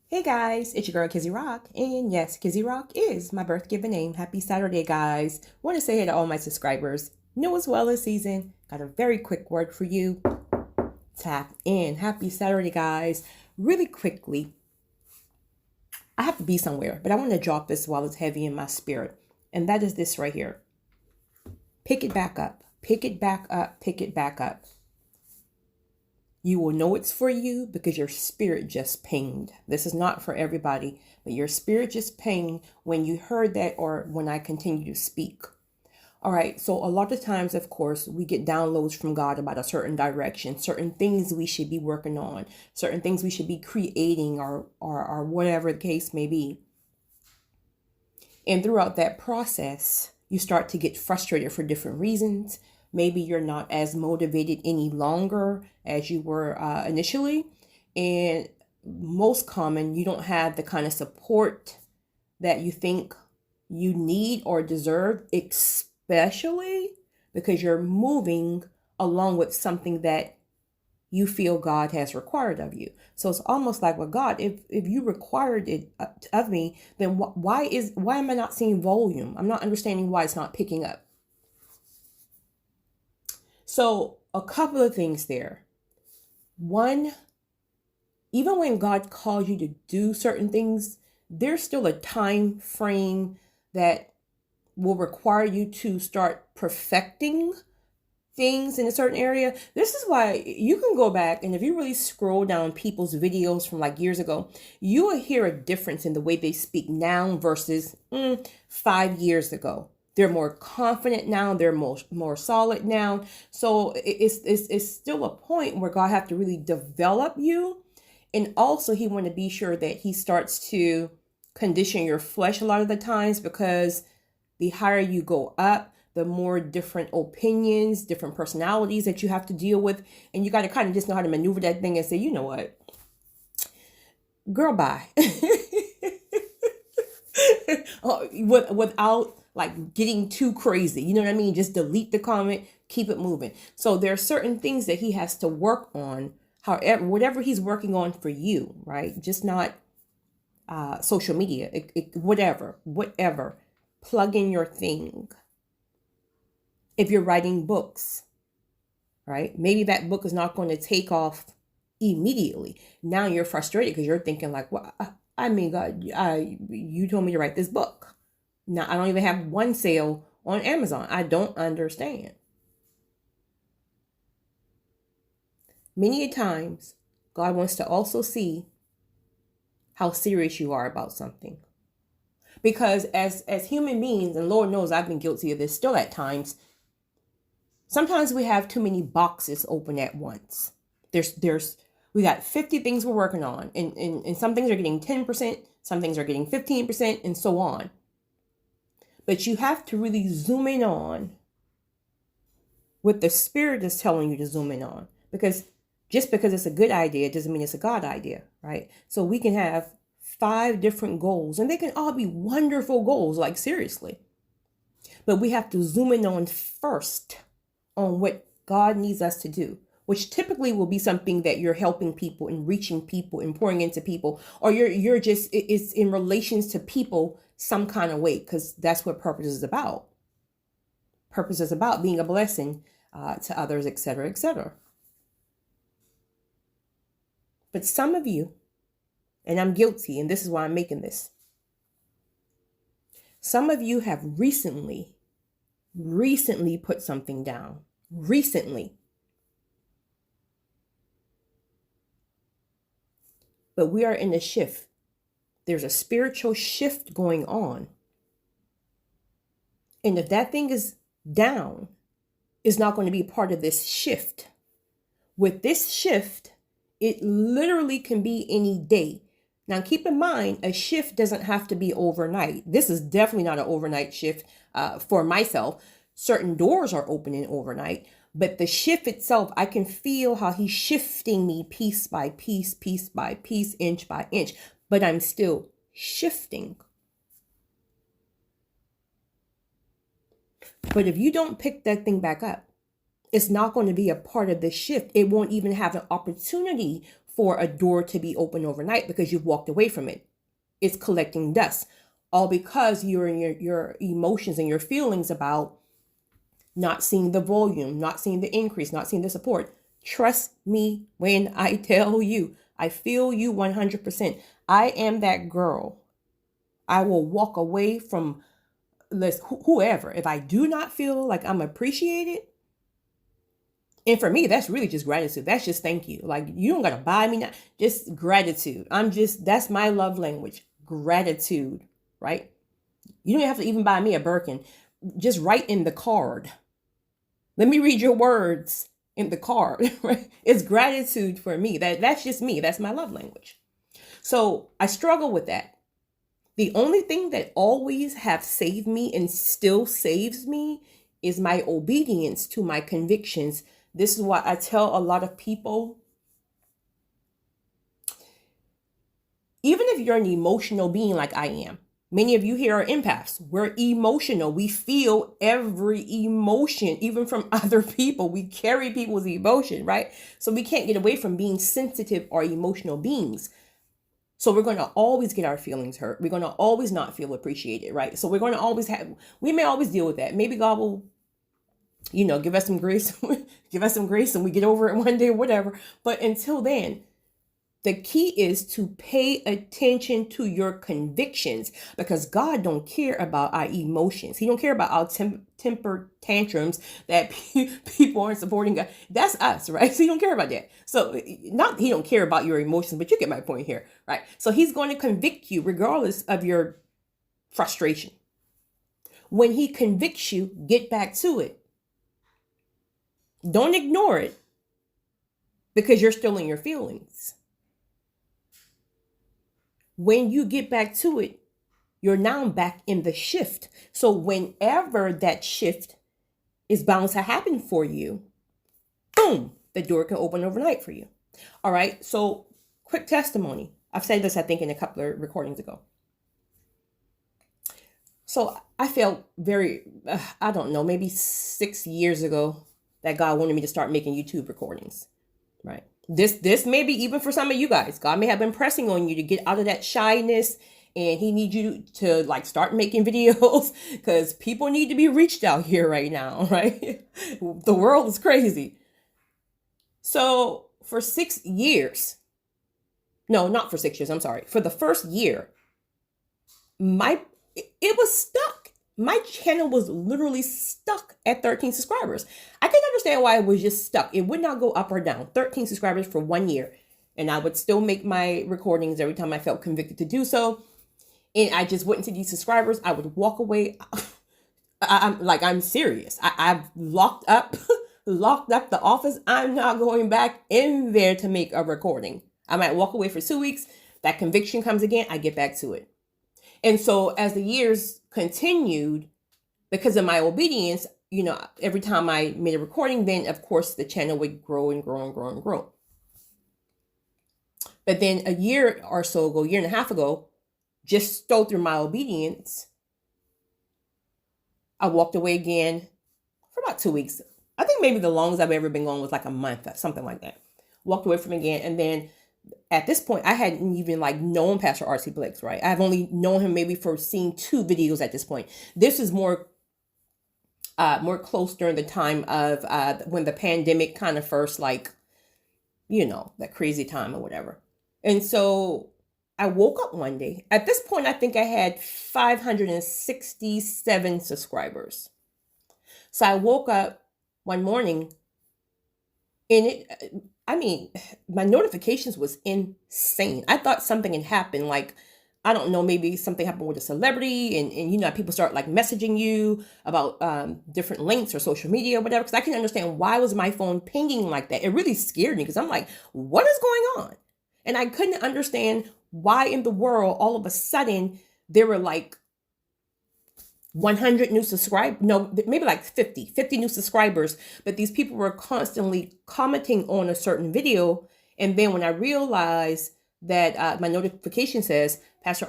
Hey guys, it's your girl Kizzy Rock, and yes, Kizzy Rock is my birth given name. Happy Saturday, guys. Want to say hey to all my subscribers, new as well as season. Got a very quick word for you. Tap in. Happy Saturday, guys. Really quickly, I have to be somewhere, but I want to drop this while it's heavy in my spirit, and that is this right here. Pick it back up. Pick it back up. Pick it back up. You will know it's for you because your spirit just pinged. This is not for everybody, but your spirit just pinged when you heard that or when I continue to speak. All right, so a lot of times, of course, we get downloads from God about a certain direction, certain things we should be working on, certain things we should be creating or whatever the case may be. And throughout that process, you start to get frustrated for different reasons. Maybe you're not as motivated any longer as you were initially. And most common, you don't have the kind of support that you think you need or deserve, especially because you're moving along with something that you feel God has required of you. So it's almost like, well, God, if you required it of me, then why am I not seeing volume? I'm not understanding why it's not picking up. So a couple of things there. One, even when God calls you to do certain things, there's still a time frame that will require you to start perfecting things in a certain area. This is why you can go back and if you really scroll down people's videos from like years ago, you will hear a difference in the way they speak now versus 5 years ago. They're more confident now. They're more solid now. So it's still a point where God have to really develop you. And also he want to be sure that he starts to condition your flesh a lot of the times because the higher you go up, the more different opinions, different personalities that you have to deal with. And you got to kind of just know how to maneuver that thing and say, you know what, girl, bye. Without like getting too crazy. You know what I mean? Just delete the comment, keep it moving. So there are certain things that he has to work on, however, whatever he's working on for you, right? Just not social media, whatever. Plug in your thing. If you're writing books, right? Maybe that book is not going to take off immediately. Now you're frustrated because you're thinking like, well, I mean, God, you told me to write this book. Now I don't even have one sale on Amazon. I don't understand. Many times, God wants to also see how serious you are about something. Because as human beings, and Lord knows I've been guilty of this still at times, sometimes we have too many boxes open at once. We got 50 things we're working on, and some things are getting 10%, some things are getting 15%, and so on. But you have to really zoom in on what the Spirit is telling you to zoom in on. Because just because it's a good idea doesn't mean it's a God idea, right? So we can have 5 different goals, and they can all be wonderful goals, like seriously. But we have to zoom in on first on what God needs us to do, which typically will be something that you're helping people and reaching people and pouring into people, or you're just, it's in relations to people some kind of way, because that's what purpose is about. Purpose is about being a blessing to others, etc., etc. But some of you, and I'm guilty, and this is why I'm making this. Some of you have recently put something down. Recently. But we are in a shift. There's a spiritual shift going on. And if that thing is down, it's not going to be part of this shift. With this shift, it literally can be any day. Now, keep in mind, a shift doesn't have to be overnight. This is definitely not an overnight shift for myself. Certain doors are opening overnight, but the shift itself, I can feel how he's shifting me piece by piece, piece by piece, inch by inch, but I'm still shifting. But if you don't pick that thing back up, it's not going to be a part of the shift. It won't even have an opportunity for a door to be open overnight because you've walked away from it. It's collecting dust. All because you're in your emotions and your feelings about not seeing the volume, not seeing the increase, not seeing the support. Trust me when I tell you, I feel you 100%. I am that girl. I will walk away from whoever if I do not feel like I'm appreciated. And for me, that's really just gratitude. That's just thank you. Like, you don't gotta buy me now. Just gratitude. That's my love language. Gratitude, right? You don't have to even buy me a Birkin. Just write in the card. Let me read your words in the card, right? It's gratitude for me. That's just me. That's my love language. So I struggle with that. The only thing that always have saved me and still saves me is my obedience to my convictions. This is what I tell a lot of people. Even if you're an emotional being like I am, many of you here are empaths. We're emotional. We feel every emotion, even from other people. We carry people's emotion, right? So we can't get away from being sensitive or emotional beings. So we're going to always get our feelings hurt. We're going to always not feel appreciated, right? So we're going to always we may always deal with that. Maybe God will, give us some grace, give us some grace and we get over it one day or whatever. But until then, the key is to pay attention to your convictions, because God don't care about our emotions. He don't care about our temper tantrums that people aren't supporting God. That's us, right? So he don't care about that. So not he don't care about your emotions, but you get my point here, right? So he's going to convict you regardless of your frustration. When he convicts you, get back to it. Don't ignore it because you're still in your feelings. When you get back to it, you're now back in the shift. So whenever that shift is bound to happen for you, boom, the door can open overnight for you. All right. So quick testimony. I've said this, I think, in a couple of recordings ago. So I felt I don't know, maybe 6 years ago that God wanted me to start making YouTube recordings, right? This may be even for some of you guys. God may have been pressing on you to get out of that shyness, and he needs you to start making videos because people need to be reached out here right now, right? The world is crazy. So for 6 years, no, not for 6 years, I'm sorry. For the first year, it was stuck. My channel was literally stuck at 13 subscribers. I couldn't understand why it was just stuck. It would not go up or down. 13 subscribers for 1 year. And I would still make my recordings every time I felt convicted to do so. And I just went into these subscribers. I would walk away. I'm serious. I've locked up the office. I'm not going back in there to make a recording. I might walk away for 2 weeks. That conviction comes again. I get back to it. And so as the years continued, because of my obedience, every time I made a recording, then of course the channel would grow and grow and grow and grow. But then a year or so ago, year and a half ago, just stole through my obedience, I walked away again for about 2 weeks. I think maybe the longest I've ever been gone was like a month, something like that. Walked away from again. And then at this point, I hadn't even known Pastor R.C. Blakes, right? I've only known him maybe for seeing 2 videos at this point. This is more close during the time of when the pandemic kind of first, that crazy time or whatever. And so I woke up one day. At this point, I think I had 567 subscribers. So I woke up one morning and my notifications was insane. I thought something had happened. I don't know, maybe something happened with a celebrity and people start messaging you about different links or social media or whatever. Because I couldn't understand why was my phone pinging like that. It really scared me because I'm like, what is going on? And I couldn't understand why in the world all of a sudden there were 100 new subscribers, no, maybe 50 new subscribers, but these people were constantly commenting on a certain video. And then when I realized that my notification says Pastor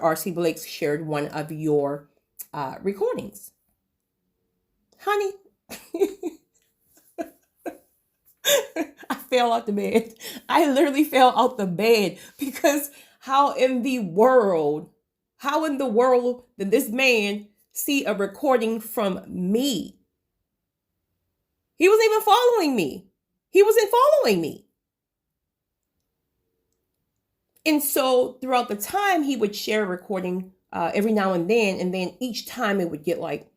R.C. Blakes shared one of your recordings. Honey, I fell out the bed. I literally fell out the bed because how in the world did this man see a recording from me? He wasn't even following me. He wasn't following me. And so throughout the time, he would share a recording every now and then each time it would get like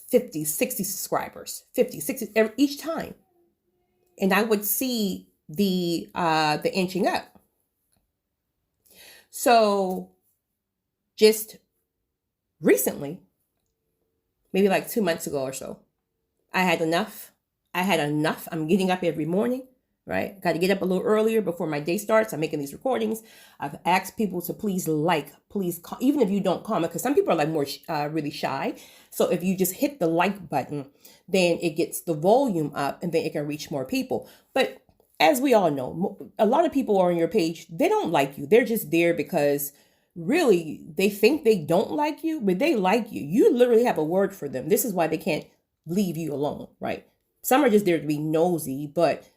50, 60 subscribers, 50, 60 each time. And I would see the inching up. So just recently, maybe like 2 months ago or so, I had enough. I'm getting up every morning, right? Got to get up a little earlier before my day starts. I'm making these recordings. I've asked people to please even if you don't comment, because some people are like more really shy. So if you just hit the like button, then it gets the volume up and then it can reach more people. But as we all know, a lot of people are on your page. They don't like you. They're just there because really they think they don't like you, but they like you. You literally have a word for them. This is why they can't leave you alone, right? Some are just there to be nosy, but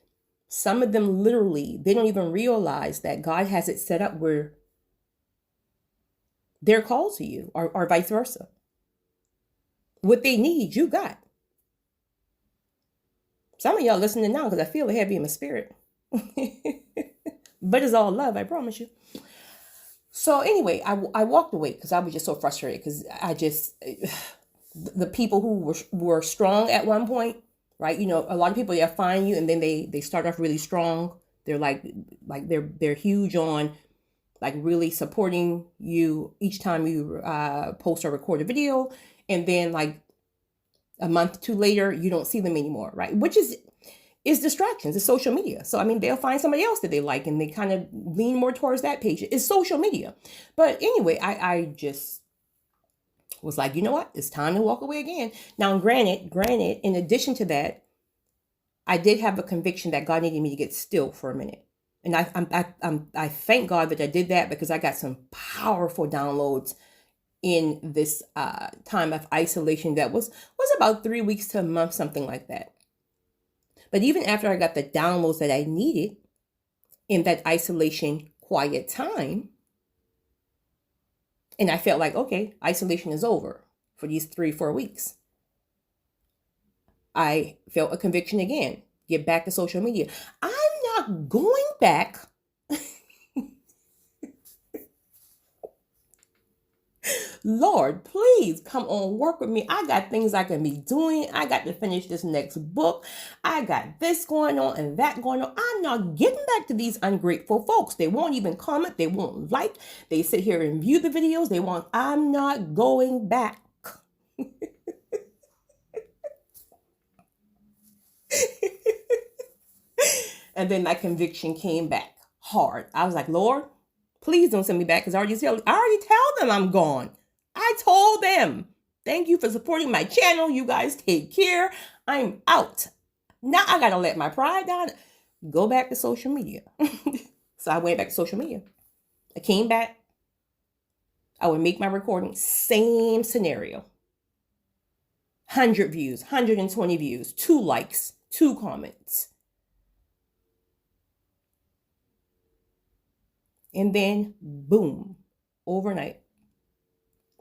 some of them literally, they don't even realize that God has it set up where they're called to you or vice versa. What they need, you got. Some of y'all listening now because I feel it heavy in my spirit. But it's all love, I promise you. So anyway, I walked away because I was just so frustrated because the people who were strong at one point, right? You know, a lot of people, they find you and then they start off really strong. They're like they're huge on like really supporting you each time you post or record a video. And then like a month, two later, you don't see them anymore, right? Which is distractions. It's social media. So, I mean, they'll find somebody else that they like and they kind of lean more towards that page. It's social media. But anyway, I just was like, you know what? It's time to walk away again. Now, granted, in addition to that, I did have a conviction that God needed me to get still for a minute. And I thank God that I did that because I got some powerful downloads in this time of isolation that was about 3 weeks to a month, something like that. But even after I got the downloads that I needed in that isolation quiet time, and I felt like, okay, isolation is over for these 3-4 weeks, I felt a conviction again. Get back to social media. I'm not going back. Lord, please come on, work with me. I got things I can be doing. I got to finish this next book. I got this going on and that going on. I'm not getting back to these ungrateful folks. They won't even comment. They won't like. They sit here and view the videos. I'm not going back. And then that conviction came back hard. I was like, Lord, please don't send me back because I already tell them I'm gone. I told them, thank you for supporting my channel. You guys take care. I'm out. Now I got to let my pride down. Go back to social media. So I went back to social media. I came back. I would make my recording. Same scenario. 100 views, 120 views, 2 likes, 2 comments. And then, boom, overnight.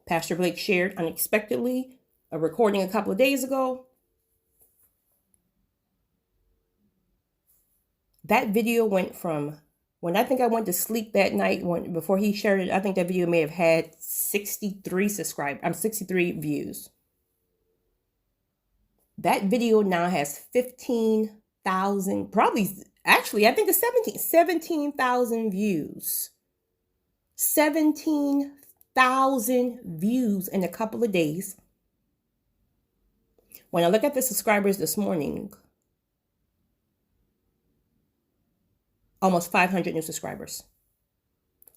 Pastor Blake shared unexpectedly a recording a couple of days ago. That video went from, when I think I went to sleep that night, before he shared it, I think that video may have had 63 views. That video now has 15,000, actually, I think it's 17,000 views. 17,000 views in a couple of days. When I look at the subscribers this morning, almost 500 new subscribers.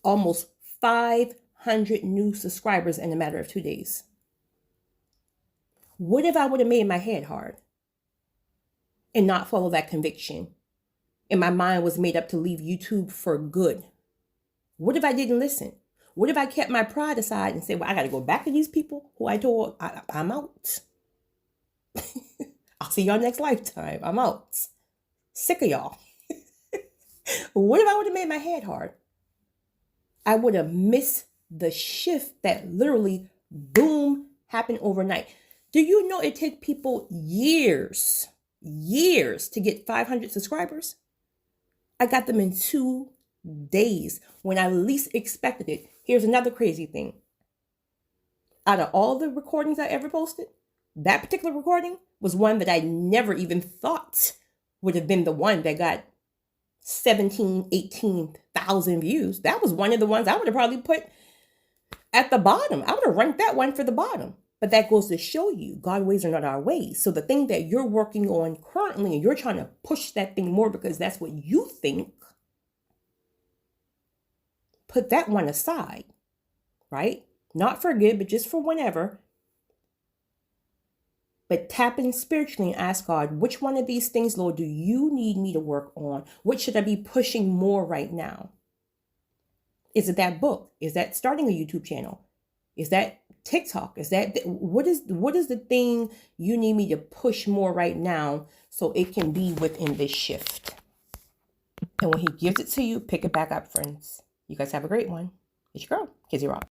Almost 500 new subscribers in a matter of 2 days. What if I would have made my head hard and not follow that conviction? And my mind was made up to leave YouTube for good. What if I didn't listen? What if I kept my pride aside and said, well, I got to go back to these people who I told I'm out. I'll see y'all next lifetime. I'm out. Sick of y'all. What if I would have made my head hard? I would have missed the shift that literally, boom, happened overnight. Do you know it took people years to get 500 subscribers? I got them in 2 days when I least expected it. Here's another crazy thing. Out of all the recordings I ever posted, that particular recording was one that I never even thought would have been the one that got 18,000 views. That was one of the ones I would have probably put at the bottom. I would have ranked that one for the bottom. But that goes to show you God's ways are not our ways. So the thing that you're working on currently, and you're trying to push that thing more because that's what you think, put that one aside, right? Not for good, but just for whenever. But tap in spiritually and ask God, which one of these things, Lord, do you need me to work on? What should I be pushing more right now? Is it that book? Is that starting a YouTube channel? Is that TikTok? Is that what is the thing you need me to push more right now so it can be within this shift? And when he gives it to you, pick it back up, friends. You guys have a great one. It's your girl, Kizzy Rock.